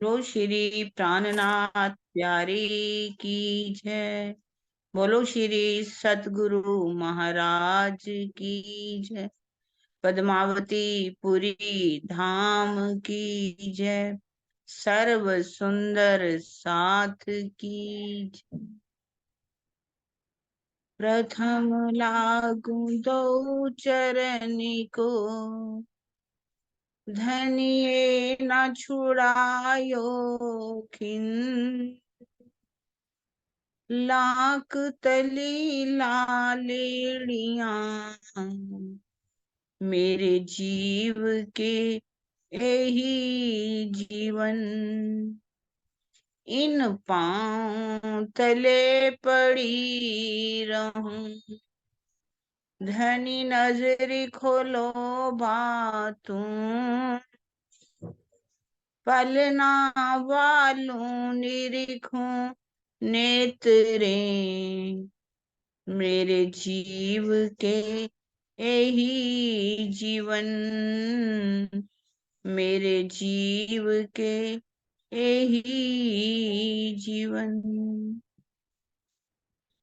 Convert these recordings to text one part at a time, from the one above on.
बोलो श्री प्राणनाथ प्यारे की जय। बोलो श्री सतगुरु महाराज की जय। पद्मावती पुरी धाम की जय। सर्व सुंदर साथ की जय। प्रथम लागू दो चरण को, धनिये न छुड़ायो खिन। लाख तली लालेड़िया, मेरे जीव के यही जीवन। इन पांव तले पड़ी रहूं, धनी नजरी खोलो बातूं। पलना वालूं निरीखूं नेत्रे, मेरे जीव के यही जीवन। मेरे जीव के यही जीवन।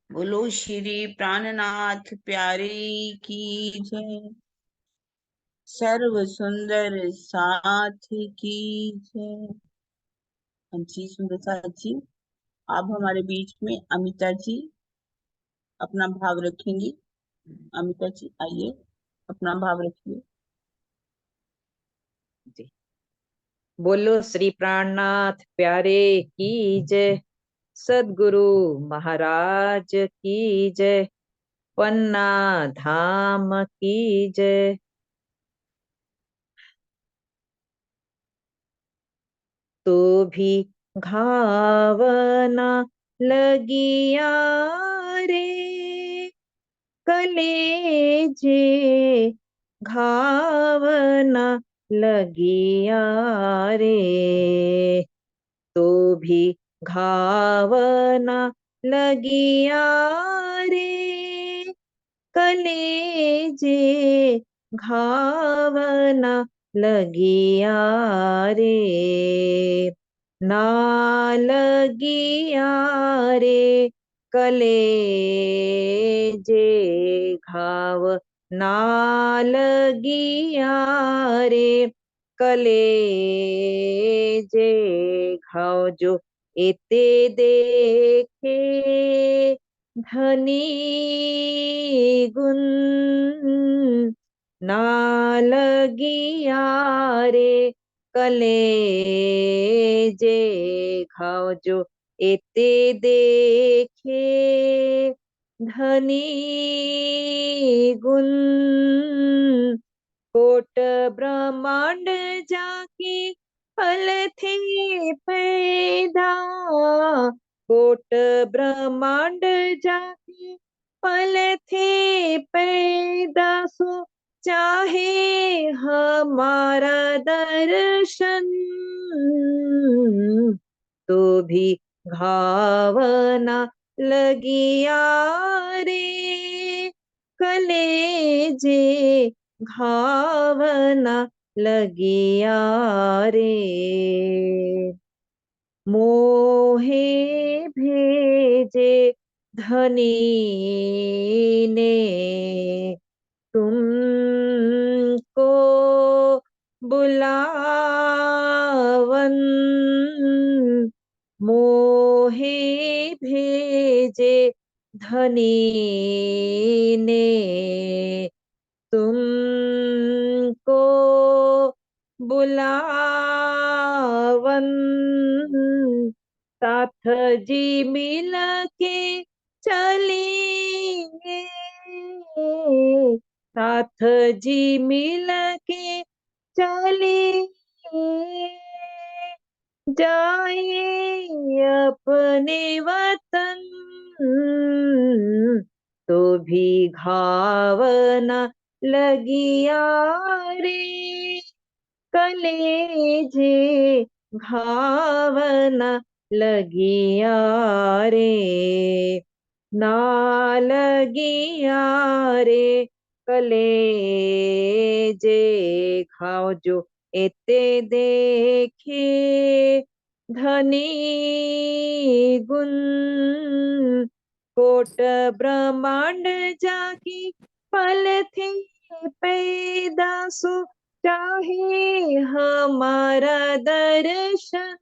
बोलो श्री प्राणनाथ प्यारे की जय। सर्व सुंदर साथ की जय। हाँ जी सुंदर साथ जी, आप हमारे बीच में अमिता जी अपना भाव रखेंगी। अमिता जी आइए, अपना भाव रखिए। जी। बोलो श्री प्राणनाथ प्यारे की जय। सदगुरु महाराज की जय। पन्ना धाम की जय। तो भी घावना लगिया रे, कलेजे घावना लगिया रे। तो भी घावना लगिया रे, कलेजे घावना लगिया रे। ना लगिया रे कलेजे घाव, ना लगिया रे कलेजे घाव। जो एते देखे धनी गुण, ना लगिया रे कलेजे घाव। जो एते देखे धनी गुण, कोट ब्रह्मांड जाके फल थे पैदा। कोट ब्रह्मांड जाके फल थे पैदा। सो चाहे हमारा दर्शन, तो भी घावना लगिया रे कलेजे घावना लगिया रे। मोहे भेजे धनी ने तुमको बुलावन। मोहे भेजे धनी ने तुमको बुलावन। साथ जी मिल के चलेंगे, साथ जी मिल के चलेंगे। जाए अपने वतन, तो भी घावना लगिया रे कलेजे घावना लगिया रे। ना लगिया रे कलेजे घाव। जो एते देखे धनी गुण कोट ब्रह्मांड जाकी पल थे पैदा सो चाहे हमारा दर्शन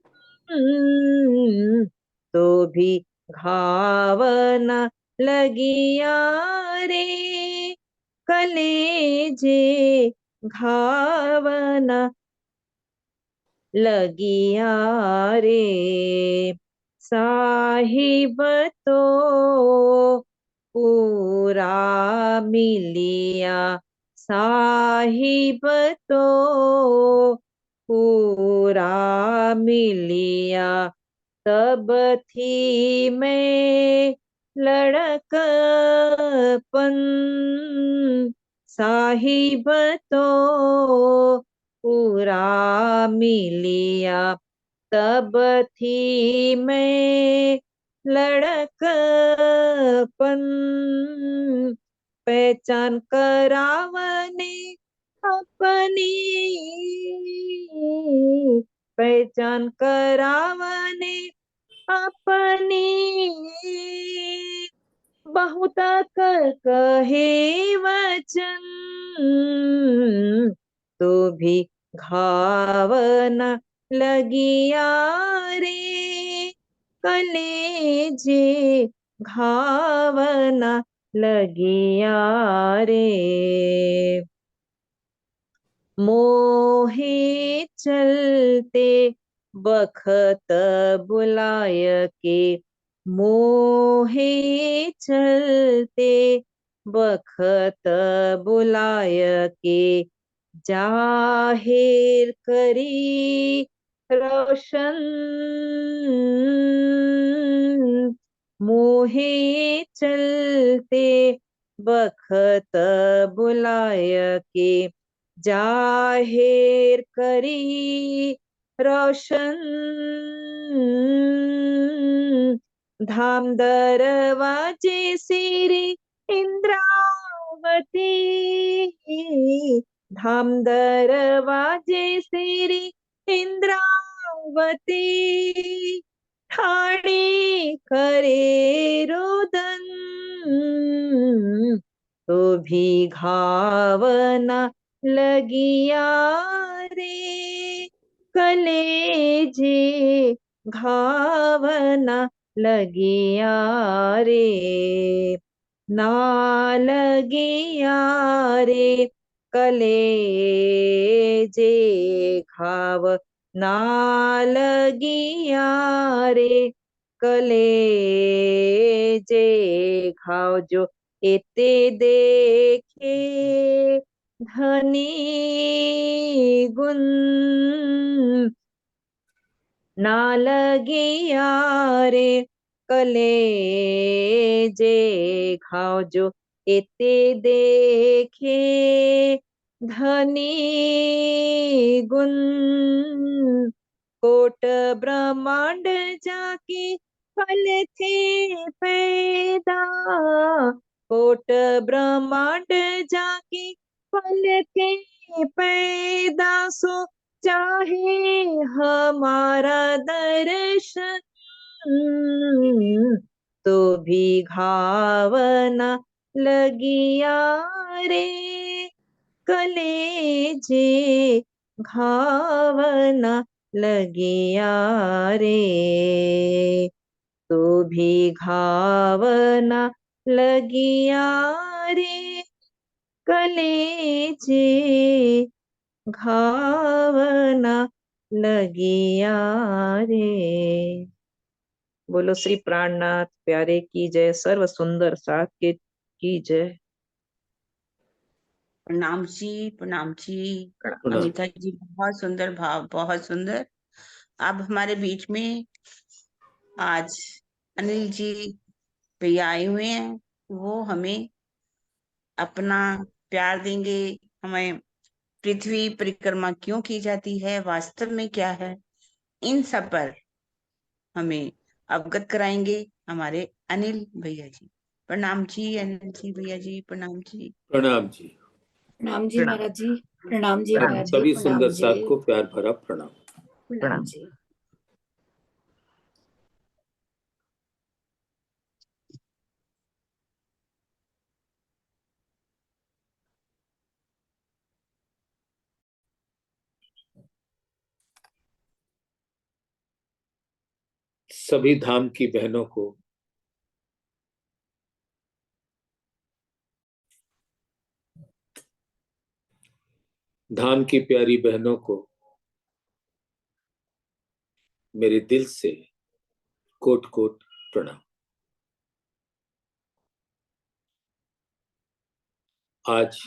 तो भी घाव न लगिया रे कलेजे घाव न लगिया रे साहिब तो पूरा मिलिया साहिब तो पूरा मिलिया तब थी मैं लड़कपन साहिब तो पूरा मिलिया तब थी मैं लड़कपन पहचान करावने अपनी पहचान करावने अपनी बहुत कहे वचन तो भी घाव न लगिया रे कलेजे घाव न लगिया रे मोहे चलते बखत बुलाय के मोहे चलते बखत बुलाय के जाहिर करी रोशन मोहे चलते बखत बुलाय के जाहिर करी रोशन धाम दरवाजे सिरी इंद्रावती धाम दरवाजे सिरी इंद्रावती ठाणी करे रुदन तो भी घाव न लगिया रे कलेजे घाव न लगिया रे ना लगिया रे कलेजे घाव ना लगिया रे कलेजे घाव जो एते देखे धनी गुण ना लगिया रे कलेजे घाव जो एते देखे धनी गुण कोट ब्रह्मांड जाके फल थे पैदा कोट ब्रह्मांड जाके फल थे पैदा सो चाहे हमारा दर्शन तो भी घाव न लगिया रे कलेजे घाव न लगिया रे तो भी घाव न लगिया रे कलेजे घाव न लगिया रे। बोलो श्री प्राणनाथ प्यारे की जय सर्व सुंदर साथ के की जय। प्रणाम जी अमिता जी, बहुत सुंदर भाव, बहुत सुंदर। अब हमारे बीच में आज अनिल जी भैया आए हुए हैं, वो हमें अपना प्यार देंगे। हमें पृथ्वी परिक्रमा क्यों की जाती है, वास्तव में क्या है, इन सब पर हमें अवगत कराएंगे हमारे अनिल भैया जी। प्रणाम जी अनिल जी भैया जी, प्रणाम जी। प्रणाम जी। प्रणाम जी महाराज जी। प्रणाम जी भैया जी। सभी प्रणाम सुंदर जी। साथ को प्यार भरा प्रणाम। प्रणाम जी। सभी धाम की बहनों को धाम की प्यारी बहनों को मेरे दिल से कोट कोट प्रणाम। आज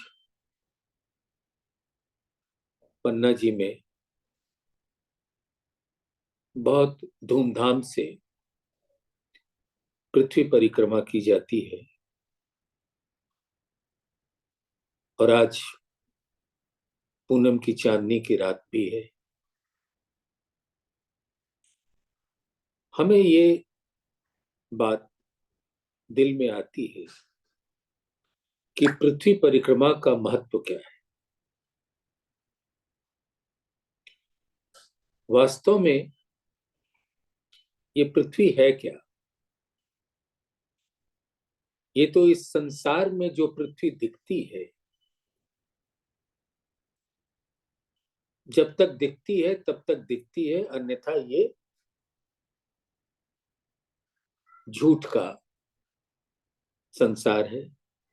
पन्ना जी में बहुत धूमधाम से पृथ्वी परिक्रमा की जाती है और आज पूनम की चांदनी की रात भी है। हमें ये बात दिल में आती है कि पृथ्वी परिक्रमा का महत्व क्या है। वास्तव में ये पृथ्वी है क्या? ये तो इस संसार में जो पृथ्वी दिखती है, जब तक दिखती है तब तक दिखती है, अन्यथा ये झूठ का संसार है,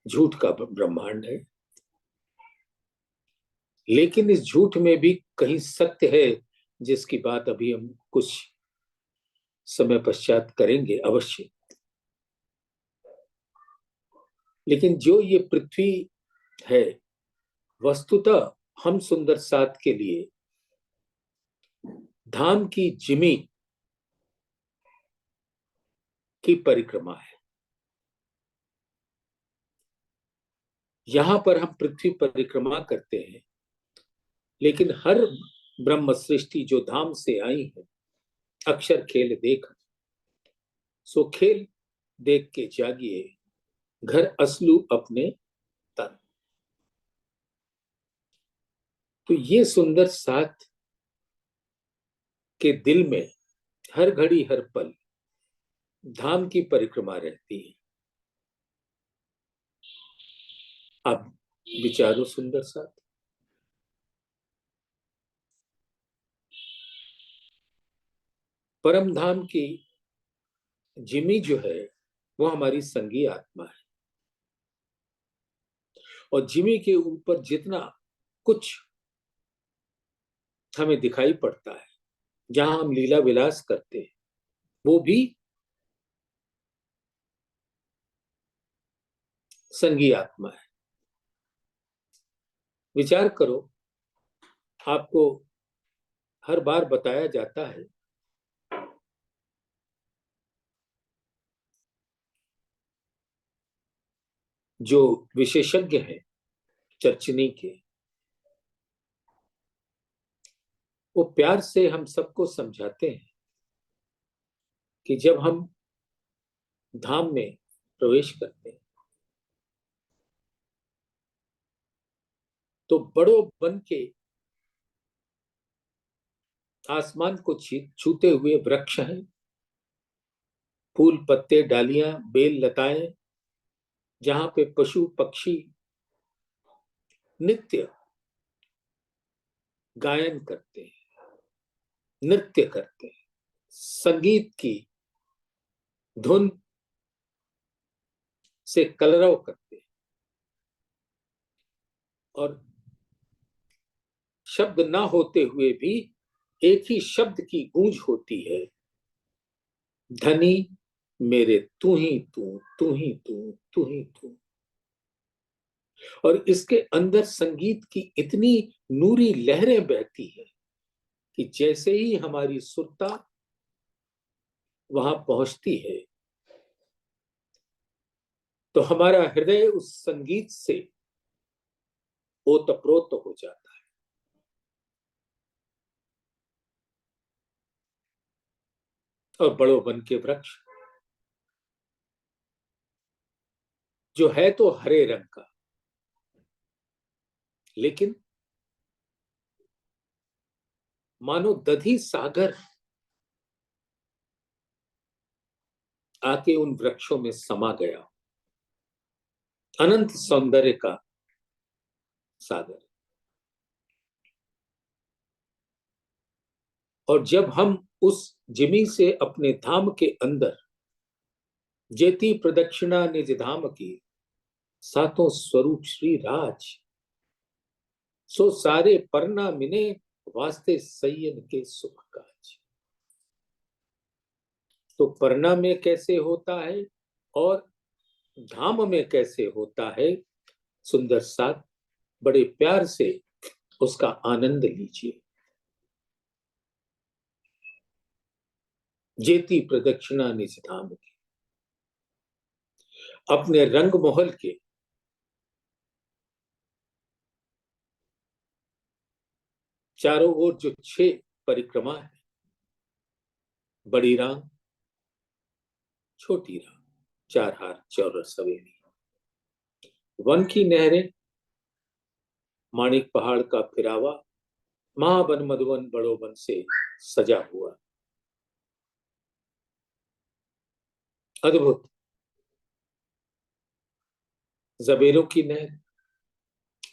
झूठ का ब्रह्मांड है। लेकिन इस झूठ में भी कहीं सत्य है, जिसकी बात अभी हम कुछ समय पश्चात करेंगे अवश्य। लेकिन जो ये पृथ्वी है, वस्तुतः हम सुंदर साथ के लिए धाम की जिमी की परिक्रमा है। यहां पर हम पृथ्वी परिक्रमा करते हैं, लेकिन हर ब्रह्म सृष्टि जो धाम से आई है, अक्षर खेल देख सो खेल देख के जागिए, घर असलू अपने तन। तो ये सुंदर साथ के दिल में हर घड़ी हर पल धाम की परिक्रमा रहती है। अब विचारो सुंदर साथ। परम धाम की जिमी जो है वो हमारी संगी आत्मा है, और जिमी के ऊपर जितना कुछ हमें दिखाई पड़ता है, जहां हम लीला विलास करते हैं, वो भी संगी आत्मा है। विचार करो, आपको हर बार बताया जाता है जो विशेषज्ञ हैं चर्चनी के, वो प्यार से हम सबको समझाते हैं कि जब हम धाम में प्रवेश करते हैं तो बड़ों बन के आसमान को छूते हुए वृक्ष हैं, फूल पत्ते डालियां बेल लताएं, जहां पे पशु पक्षी नित्य गायन करते हैं, नृत्य करते हैं, संगीत की धुन से कलरव करते हैं, और शब्द ना होते हुए भी एक ही शब्द की गूंज होती है, धनी मेरे तू ही तू, तू ही तू, तू ही तू। और इसके अंदर संगीत की इतनी नूरी लहरें बहती है कि जैसे ही हमारी सुरता वहां पहुंचती है तो हमारा हृदय उस संगीत से ओतप्रोत हो जाता है। और बड़ों वन के वृक्ष जो है तो हरे रंग का, लेकिन मानो दधी सागर आके उन वृक्षों में समा गया, अनंत सौंदर्य का सागर। और जब हम उस जिमी से अपने धाम के अंदर जेती प्रदक्षिणा निज धाम की, सातों स्वरूप श्री राज, सो सारे परना मिने, वास्ते सय्यन के सुख काज। तो परना में कैसे होता है और धाम में कैसे होता है, सुंदर साथ बड़े प्यार से उसका आनंद लीजिए। जेती प्रदक्षिणा निज धाम की, अपने रंग महल के चारों ओर जो 6 परिक्रमा है, बड़ी राम, छोटी राम, 4 हार चौरस सवेली, वन की नहरें, माणिक पहाड़ का फिरावा, महावन मधुवन बड़ो वन से सजा हुआ, अद्भुत जबेरों की नहर।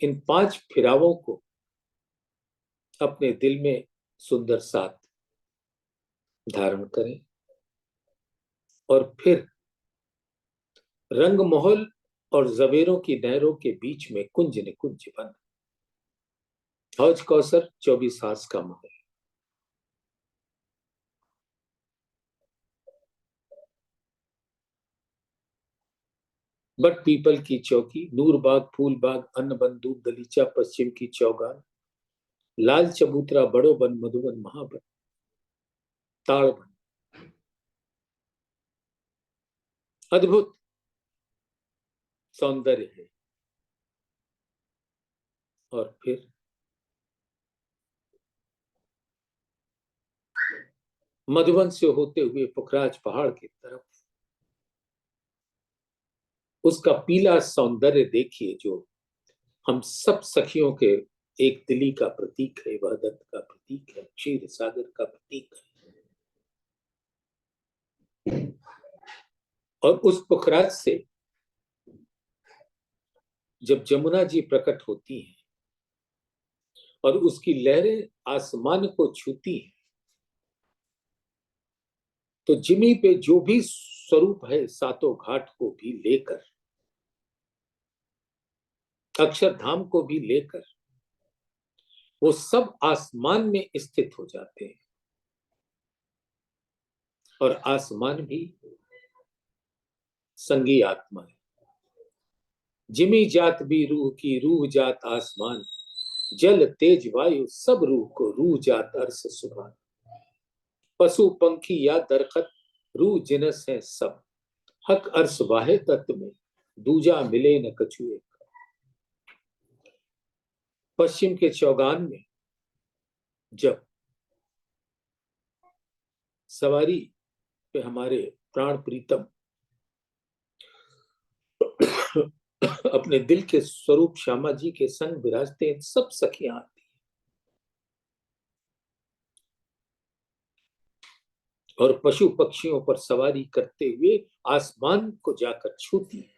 इन 5 फिरावों को अपने दिल में सुंदर साथ धारण करें और फिर रंग महल और जबेरों की नहरों के बीच में कुंज निकुंज बन, हौज कौसर 24 हास का महल। बट पीपल की चौकी, नूर बाग, फूल बाग, अन्न बन, दूध दलीचा, पश्चिम की चौगान, लाल चबूतरा, बड़ो बन, मधुबन, महाबन, ताड़ बन। अद्भुत सौंदर्य है। और फिर मधुबन से होते हुए पुखराज पहाड़ की तरफ उसका पीला सौंदर्य देखिए, जो हम सब सखियों के एक दिली का प्रतीक है, वहदत का प्रतीक है, क्षीर सागर का प्रतीक है। और उस पुखराज से जब जमुना जी प्रकट होती हैं और उसकी लहरें आसमान को छूती हैं, तो जिमी पे जो भी स्वरूप है, सातों घाट को भी लेकर, अक्षरधाम को भी लेकर, वो सब आसमान में स्थित हो जाते हैं। और आसमान भी संगी आत्मा है। जिमी जात भी रूह की, रूह जात आसमान, जल तेज वायु सब रूह को, रूह जात अर्श सुभान। पशु पंखी या दरखत, रूह जिनस है सब, हक अर्श वाहे तत्व में, दूजा मिले न कछुए। पश्चिम के चौगान में जब सवारी पे हमारे प्राण प्रीतम अपने दिल के स्वरूप श्यामा जी के संग विराजते हैं, सब सखियां आती हैं और पशु पक्षियों पर सवारी करते हुए आसमान को जाकर छूती है।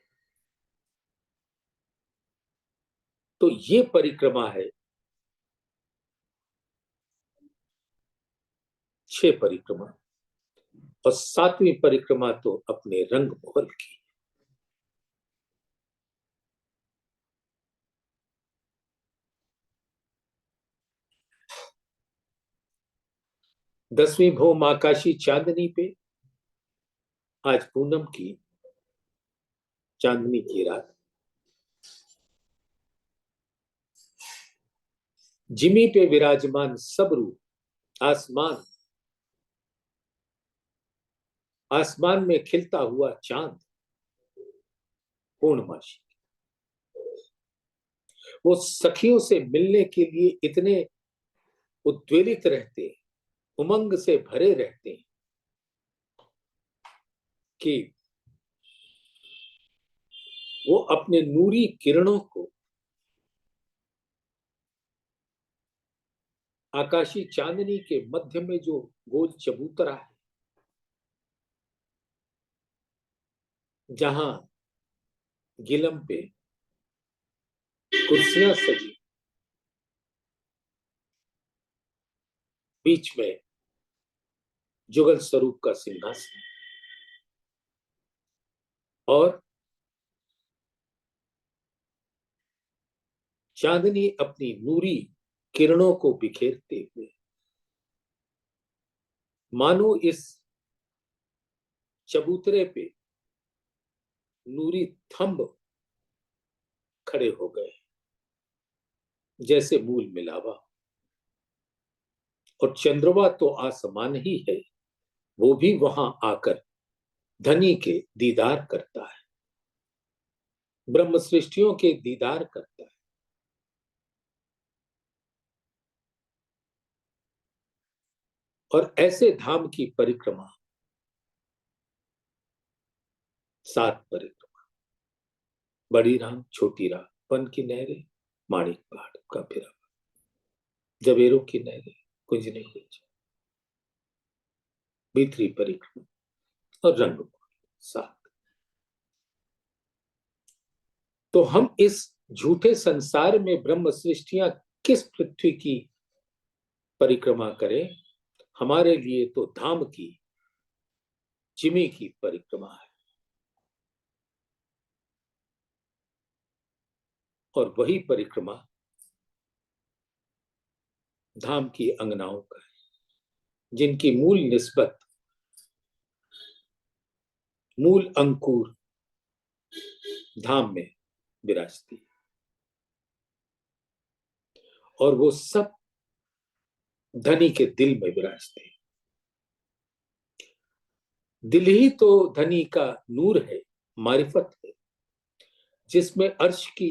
तो ये परिक्रमा है, 6 परिक्रमा, और 7वीं परिक्रमा तो अपने रंग महल की। दसवीं भौम आकाशी चांदनी पे, आज पूनम की चांदनी की रात, जिमी पे विराजमान सब रूप, आसमान, आसमान में खिलता हुआ चांद, पूर्णमासी, वो सखियों से मिलने के लिए इतने उद्वेलित रहते हैं, उमंग से भरे रहते हैं कि वो अपने नूरी किरणों को आकाशी चांदनी के मध्य में जो गोल चबूतरा है, जहां गिलम पे कुर्सियां सजी, बीच में जुगल स्वरूप का सिंहासन और चांदनी अपनी नूरी किरणों को बिखेरते हुए मानो इस चबूतरे पे नूरी थंब खड़े हो गए, जैसे मूल मिलावा। और चंद्रमा तो आसमान ही है, वो भी वहां आकर धनी के दीदार करता है, ब्रह्म सृष्टियों के दीदार करता है। और ऐसे धाम की परिक्रमा, 7 परिक्रमा, बड़ी राम, छोटी राम, पन की नहरें, माणिक पहाड़ का फिरा, जबेरों की नहरें, कुंजने कुंज, भीतरी परिक्रमा और रंग 7। तो हम इस झूठे संसार में ब्रह्म सृष्टियां किस पृथ्वी की परिक्रमा करें, हमारे लिए तो धाम की, जिमी की परिक्रमा है। और वही परिक्रमा धाम की अंगनाओं का है, जिनकी मूल निस्बत, मूल अंकुर धाम में विराजती है। और वो सब धनी के दिल में विराजते हैं। दिल ही तो धनी का नूर है, मारिफत है, जिसमें अर्श की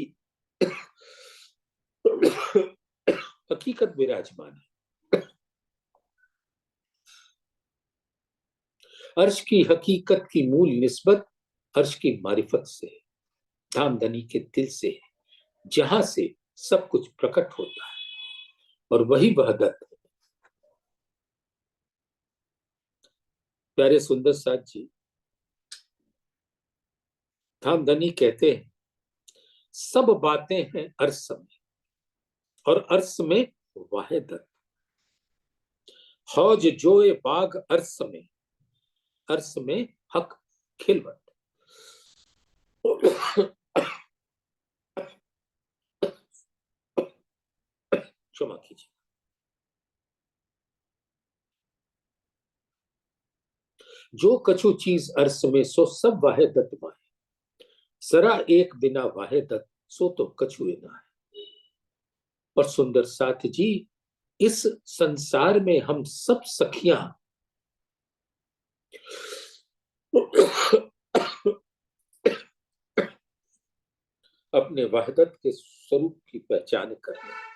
हकीकत विराजमान है। अर्श की हकीकत की मूल निस्बत अर्श की मारिफत से है, धाम धनी के दिल से है, जहां से सब कुछ प्रकट होता है। और वही वहदत है। प्यारे सुंदर साथ जी, धाम धनी कहते हैं, सब बातें हैं अर्श में, और अर्श में वाहिदत। हौज जोए बाग अर्श में हक खिलवत। क्षमा कीजिए। जो कछु चीज अर्श में, सो सब वाहिदत माहे, जरा एक बिना वाहिदत, सो तो कछु ना है। और सुंदर साथ जी, इस संसार में हम सब सखियां अपने वहदत के स्वरूप की पहचान कर रहे हैं।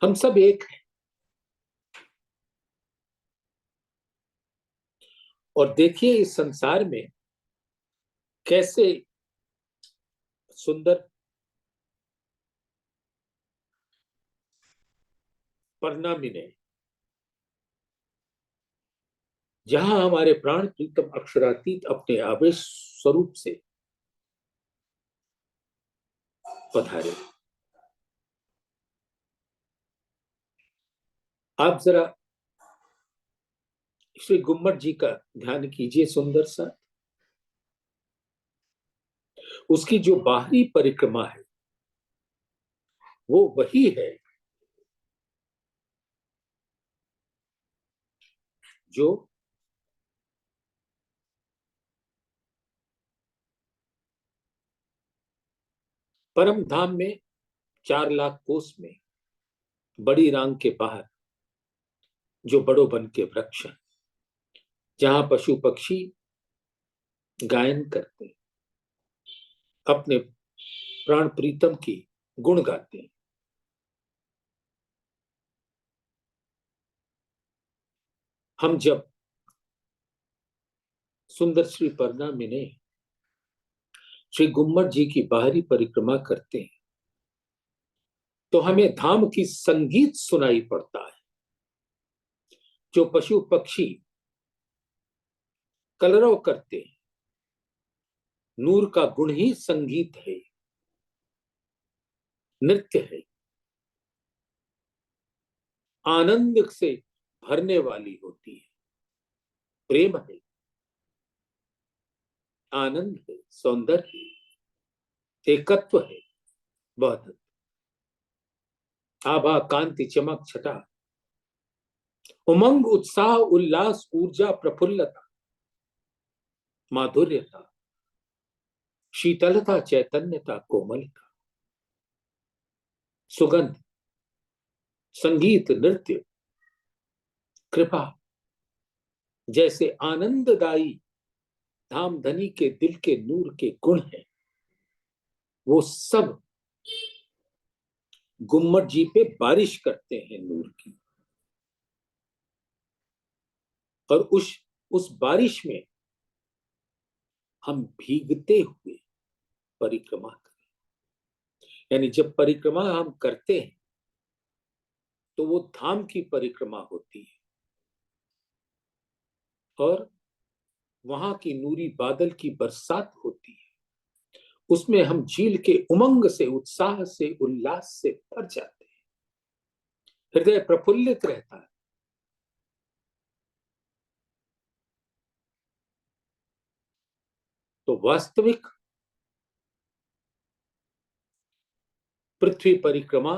हम सब एक हैं। और देखिए इस संसार में कैसे सुंदर परिणामी ने, जहां हमारे प्राण प्रीतम अक्षरातीत अपने आवेश स्वरूप से पधारे। आप जरा श्री गुम्मट जी का ध्यान कीजिए सुंदर सा। उसकी जो बाहरी परिक्रमा है वो वही है जो परम धाम में 4 लाख कोस में बड़ी रांग के बाहर जो बड़ो बन के वृक्ष हैं, जहां पशु पक्षी गायन करते, अपने प्राण प्रीतम की गुण गाते हैं। हम जब सुंदर श्री परिणामी ने श्री गुम्मट जी की बाहरी परिक्रमा करते हैं तो हमें धाम की संगीत सुनाई पड़ता है। जो पशु पक्षी कलरव करते हैं, नूर का गुण ही संगीत है, नृत्य है। आनंद से भरने वाली होती है। प्रेम है, आनंद है, सौंदर्य है, एकत्व है, वहदत, आभा, कांति, चमक, छटा, उमंग, उत्साह, उल्लास, ऊर्जा, प्रफुल्लता, माधुर्यता, शीतलता, चैतन्यता, कोमलता, सुगंध, संगीत, नृत्य, कृपा जैसे आनंददायी धामधनी के दिल के नूर के गुण हैं, वो सब गुम्मट जी पे बारिश करते हैं नूर की। और उस बारिश में हम भीगते हुए परिक्रमा करें। यानी जब परिक्रमा हम करते हैं तो वो धाम की परिक्रमा होती है और वहां की नूरी बादल की बरसात होती है। उसमें हम झील के उमंग से, उत्साह से, उल्लास से भर जाते हैं, हृदय प्रफुल्लित रहता है। तो वास्तविक पृथ्वी परिक्रमा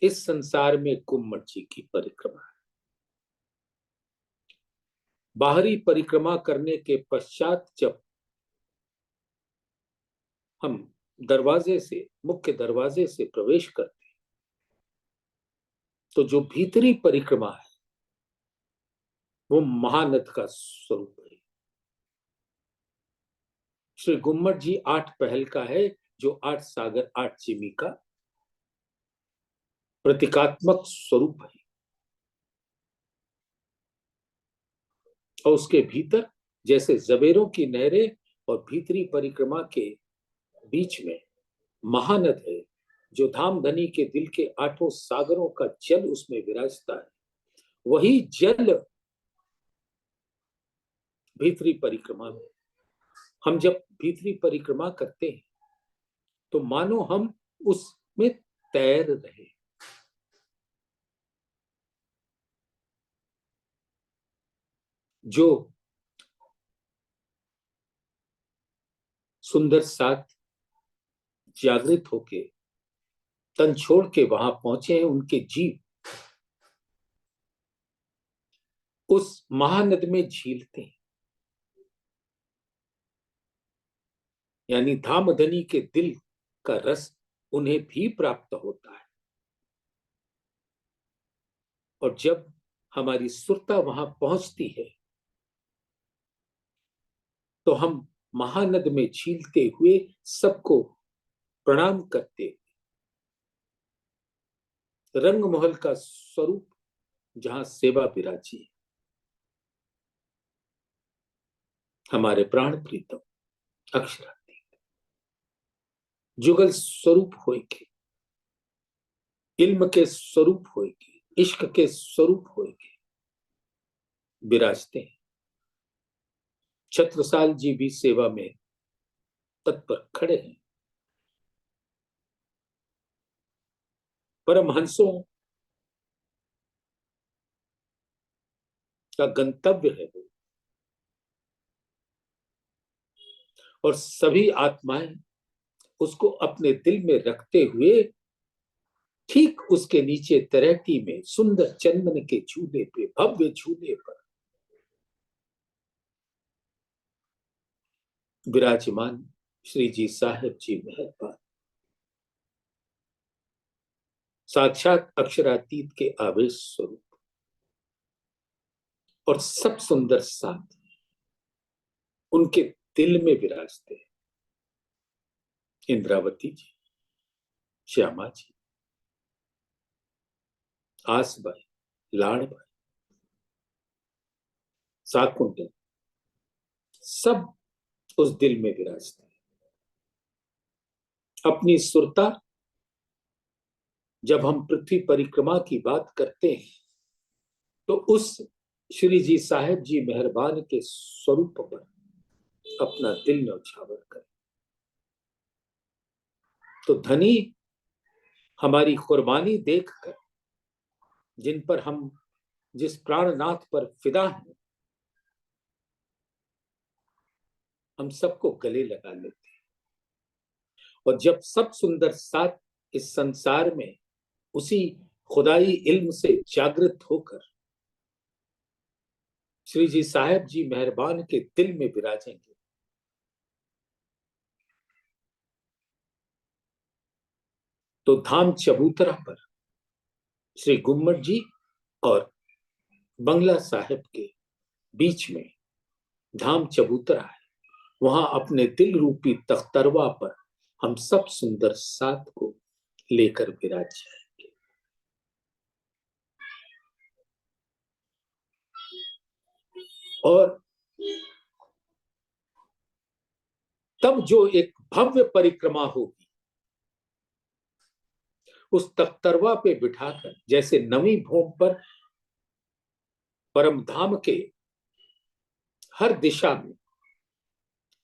इस संसार में गुम्मट जी की परिक्रमा है। बाहरी परिक्रमा करने के पश्चात जब हम दरवाजे से, मुख्य दरवाजे से प्रवेश करते हैं, तो जो भीतरी परिक्रमा है वो महानद का स्वरूप है। श्री गुम्मट जी 8 पहल का है, जो 8 सागर 8 चिमी का प्रतीकात्मक स्वरूप है। और उसके भीतर जैसे जबेरों की नहरें और भीतरी परिक्रमा के बीच में महानद है, जो धामधनी के दिल के 8 सागरों का जल उसमें विराजता है। वही जल भीतरी परिक्रमा में, हम जब भीतरी परिक्रमा करते हैं तो मानो हम उसमें तैर रहे। जो सुंदर साथ जागृत होके तन छोड़ के वहां पहुंचे हैं, उनके जीव उस महानद में झीलते हैं। यानी धामधनी के दिल का रस उन्हें भी प्राप्त होता है। और जब हमारी सुरता वहां पहुंचती है तो हम महानद में झीलते हुए सबको प्रणाम करते हुए रंग महल का स्वरूप जहां सेवा विराजी है, हमारे प्राण प्रीतम अक्षरातीत जुगल स्वरूप होके, इल्म के स्वरूप होके, इश्क के स्वरूप होके विराजते हैं। छत्रसाल जी भी सेवा में तत्पर खड़े हैं। परमहंसों का गंतव्य है वो, और सभी आत्माएं उसको अपने दिल में रखते हुए ठीक उसके नीचे तलहटी में सुंदर चंदन के झूले पे, भव्य झूले पर विराजमान श्री जी साहेब जी मेहरबान, साक्षात अक्षरातीत के आवेश स्वरूप, और सब सुंदर साथ उनके दिल में विराजते हैं। इंद्रावती जी, श्यामा जी, आसबाई, लाड़बाई, साकुंडल, सब उस दिल में विराजते हैं। अपनी सुरता जब हम पृथ्वी परिक्रमा की बात करते हैं तो उस श्री जी साहेब जी मेहरबान के स्वरूप पर अपना दिल न्यौछावर करें। तो धनी हमारी कुर्बानी देखकर जिन पर हम, जिस प्राणनाथ पर फिदा हैं, हम सबको गले लगा लेते हैं। और जब सब सुंदर साथ इस संसार में उसी खुदाई इल्म से जागृत होकर श्री जी साहब जी मेहरबान के दिल में विराजेंगे, तो धाम चबूतरा पर श्री गुम्मट जी और बंगला साहब के बीच में धाम चबूतरा है। वहां अपने दिल रूपी तख्तरवा पर हम सब सुंदर साथ को लेकर विराज जाएंगे। और तब जो एक भव्य परिक्रमा होगी, उस तख्तरवा पे बिठाकर, जैसे नवी भूमि पर परम धाम के हर दिशा में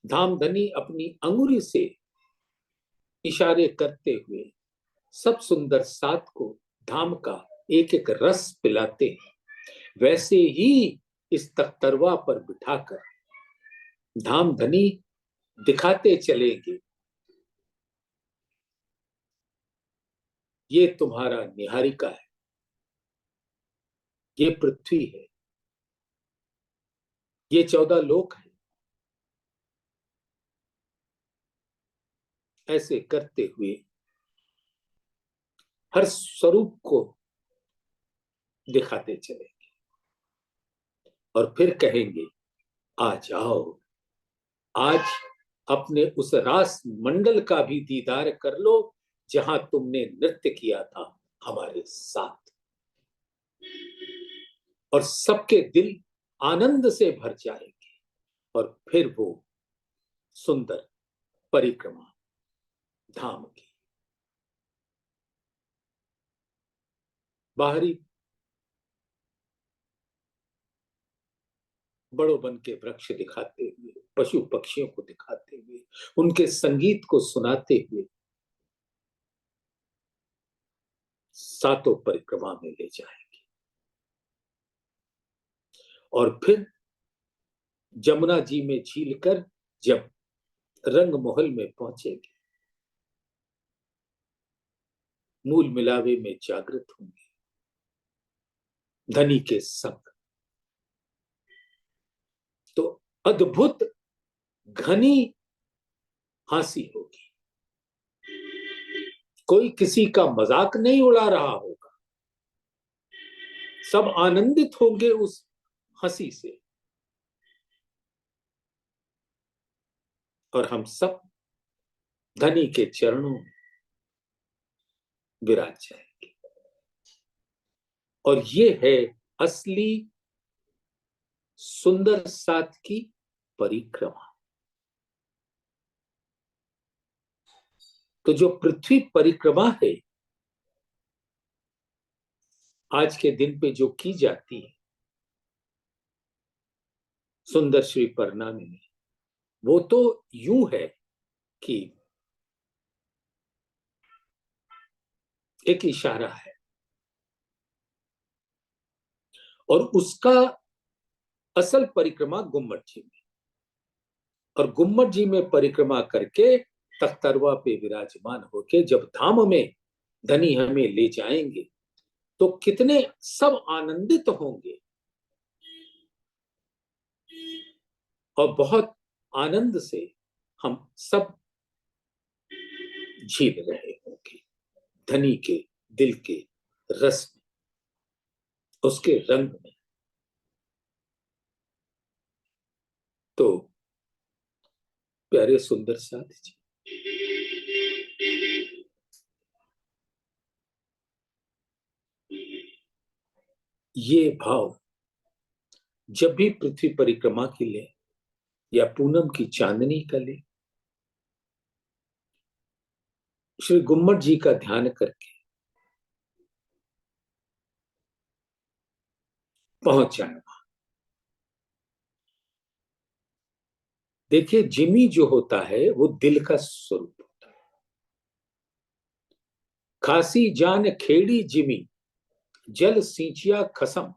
धामधनी अपनी अंगुली से इशारे करते हुए सब सुंदर साथ को धाम का एक एक रस पिलाते हैं, वैसे ही इस तख्तरवा पर बिठाकर धामधनी दिखाते चलेंगे, ये तुम्हारा निहारिका है, ये पृथ्वी है, ये 14 लोक है। ऐसे करते हुए हर स्वरूप को दिखाते चलेंगे और फिर कहेंगे, आ जाओ, आज अपने उस रास मंडल का भी दीदार कर लो जहां तुमने नृत्य किया था हमारे साथ। और सबके दिल आनंद से भर जाएंगे और फिर वो सुंदर परिक्रमा धाम की बाहरी बड़ों बन के वृक्ष दिखाते हुए, पशु पक्षियों को दिखाते हुए, उनके संगीत को सुनाते हुए सातों परिक्रमा में ले जाएंगे। और फिर जमुना जी में झील कर जब रंग महल में पहुंचेंगे, मूल मिलावे में जागृत होंगे, धनी के संग, तो अद्भुत घनी हंसी होगी। कोई किसी का मजाक नहीं उड़ा रहा होगा, सब आनंदित होंगे उस हंसी से। और हम सब धनी के चरणों में विराज जाएंगे। और ये है असली सुंदर साथ की परिक्रमा। तो जो पृथ्वी परिक्रमा है आज के दिन पे जो की जाती है सुंदर श्री परिणामी में, वो तो यूं है कि एक इशारा है और उसका असल परिक्रमा गुम्मट जी में, और गुम्मट जी में परिक्रमा करके तख्तरवा पे विराजमान होके जब धाम में धनी हमें ले जाएंगे तो कितने सब आनंदित होंगे और बहुत आनंद से हम सब झील रहे होंगे धनी के दिल के रस में, उसके रंग में। तो प्यारे सुंदर साथ जी, ये भाव जब भी पृथ्वी परिक्रमा के लिए या पूनम की चांदनी का ले, श्री गुम्मट जी का ध्यान करके पहुंच जाए वहां। देखिए, जिमी जो होता है वो दिल का स्वरूप होता है। खासी जान खेड़ी जिमी, जल सिंचिया खसम,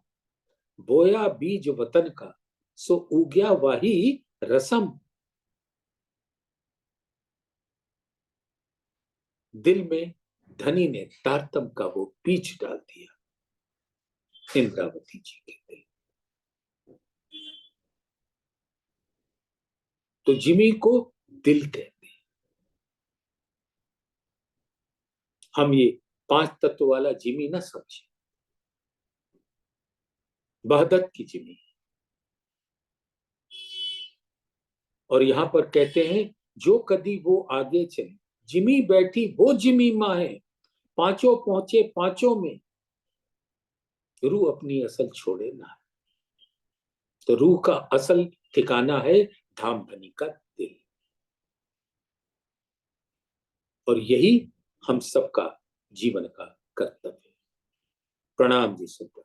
बोया बीज वतन का, सो उग्या वाही रसम। दिल में धनी ने तारतम का वो बीज डाल दिया, इंद्रावती जी के दिल। तो जिमी को दिल कहते हैं। हम ये 5 तत्व वाला जिमी ना समझे, बहदत की जिमी। और यहां पर कहते हैं जो कदी वो आगे चले, जिमी बैठी वो जिमी माँ है, पांचों पहुंचे पांचों में, रूह अपनी असल छोड़े ना। तो रूह का असल ठिकाना है धाम धनी का दिल। और यही हम सबका जीवन का कर्तव्य है। प्रणाम जी सबको।